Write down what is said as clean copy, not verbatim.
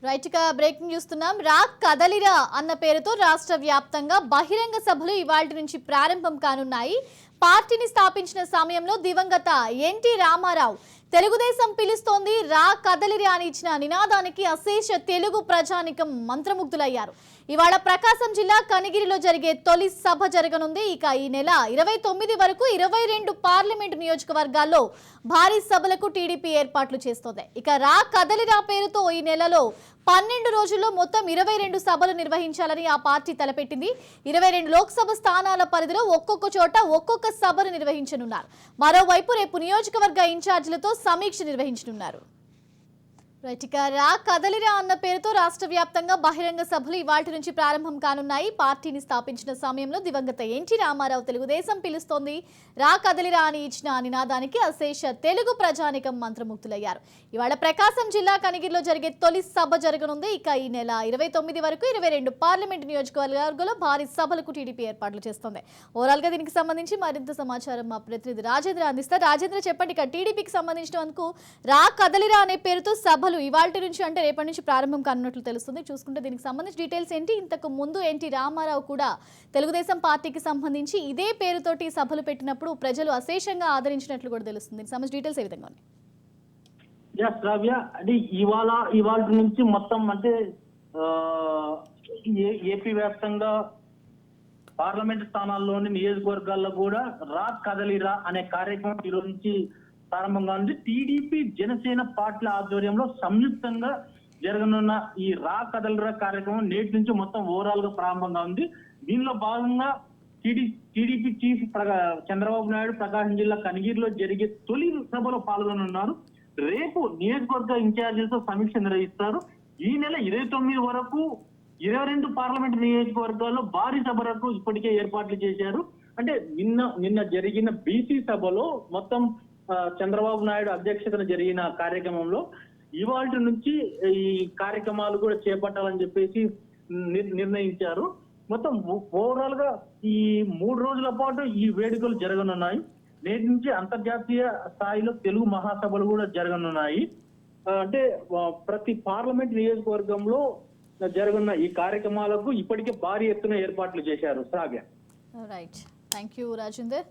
Right గా breaking చూస్తున్నాం. రా కదలిరా అన్న పేరుతో రాష్ట్ర వ్యాప్తంగా బహిరంగ సభలు ఇవాల్టి నుంచి ప్రారంభం కానున్నాయి. పార్టీని స్థాపించిన సమయంలో దివంగత ఎన్టీ రామారావు తెలుగుదేశం పిలుస్తోంది రా కదలిరా అని ఇచ్చిన నినాదానికి అశేష తెలుగు ప్రజానికం మంత్రముగ్ధులయ్యారు. ఇవాళ ప్రకాశం జిల్లా కనిగిరిలో జరిగే తొలి సభ జరగనుంది. ఇక ఈ నెల 29 వరకు 22 పార్లమెంటు నియోజకవర్గాల్లో భారీ సభలకు టీడీపీ ఏర్పాట్లు చేస్తోంది. ఇక రా కదలిరా పేరుతో ఈ నెలలో 12 రోజుల్లో మొత్తం 22 సభలు నిర్వహించాలని ఆ పార్టీ తలపెట్టింది. 22 లోక్సభ స్థానాల పరిధిలో ఒక్కొక్క చోట ఒక్కొక్క సభను నిర్వహించనున్నారు. మరోవైపు రేపు నియోజకవర్గ ఇన్ఛార్జీలతో సమీక్ష నిర్వహించనున్నారు. రా కదలిరా అన్న పేరుతో రాష్ట్ర వ్యాప్తంగా బహిరంగ సభలు ఇవాల్టి నుంచి ప్రారంభం కానున్నాయి. పార్టీని స్థాపించిన సమయంలో దివంగత ఎన్టీ రామారావు తెలుగుదేశం పిలుస్తోంది రా కదలిరా అని ఇచ్చిన నినాదానికి అశేష తెలుగు ప్రజానికం మంత్రముగ్ధులయ్యారు. ఇవాళ ప్రకాశం జిల్లా కనిగిరిలో జరిగే తొలి సభ జరగనుంది. ఇక ఈ నెల 29 వరకు 22 పార్లమెంటు నియోజకవర్గాల్లో భారీ సభలకు టీడీపీ ఏర్పాట్లు చేస్తోంది. ఓవరాల్ గా దీనికి సంబంధించి మరింత సమాచారం మా ప్రతినిధి రాజేంద్ర అందిస్తారు. రాజేంద్ర, చెప్పండి, ఇక టీడీపీకి సంబంధించినందుకు రా కదలిరా అనే పేరుతో సభ ఇవాల్టి నుంచి అంటే రేపటి నుంచి ప్రారంభం కానున్నట్లు తెలుస్తుంది. చూసుకుంటే దీనికి సంబంధించి డీటెయిల్స్ ఏంటి? ఇంతకు ముందు ఎన్టీ రామారావు కూడా తెలుగుదేశం పార్టీకి సంబంధించి ఇదే పేరుతోటి సభలు పెట్టినప్పుడు ప్రజలు అశేషంగా ఆదరించినట్లు కూడా తెలుస్తుంది. దీనికి సంబంధించి డీటెయిల్స్ ఏ విధంగా ఇవాళ నుంచి మొత్తం అంటే ఏపీ వ్యాప్తంగా పార్లమెంట్ స్థానాల్లోని నియోజకవర్గాల్లో కూడా రా కదలిరా అనే కార్యక్రమం ఈ రోజు నుంచి ప్రారంభంగా ఉంది. టీడీపీ జనసేన పార్టీల ఆధ్వర్యంలో సంయుక్తంగా జరగనున్న ఈ రా కదలిరా కార్యక్రమం నేటి నుంచి మొత్తం ఓవరాల్ గా ప్రారంభంగా ఉంది. దీనిలో భాగంగా టీడీపీ చీఫ్ చంద్రబాబు నాయుడు ప్రకాశం జిల్లా కనిగిరిలో జరిగే తొలి సభలో పాల్గొనున్నారు. రేపు నియోజకవర్గ ఇన్ఛార్జీలతో సమీక్ష నిర్వహిస్తారు. ఈ నెల 29 వరకు 22 పార్లమెంట్ నియోజకవర్గాల్లో భారీ సభలకు ఇప్పటికే ఏర్పాట్లు చేశారు. అంటే నిన్న జరిగిన బీసీ సభలో మొత్తం చంద్రబాబు నాయుడు అధ్యక్షతన జరిగిన కార్యక్రమంలో ఇవాళ నుంచి ఈ కార్యక్రమాలు కూడా చేపట్టాలని చెప్పేసి నిర్ణయించారు. మొత్తం ఓవరాల్ గా ఈ 3 రోజుల పాటు ఈ వేడుకలు జరగనున్నాయి. నేటి నుంచి అంతర్జాతీయ స్థాయిలో తెలుగు మహాసభలు కూడా జరగనున్నాయి. అంటే ప్రతి పార్లమెంట్ నియోజకవర్గంలో జరగనున్న ఈ కార్యక్రమాలకు ఇప్పటికే భారీ ఎత్తున ఏర్పాట్లు చేశారు. Shravya. Right, thank you Rajender.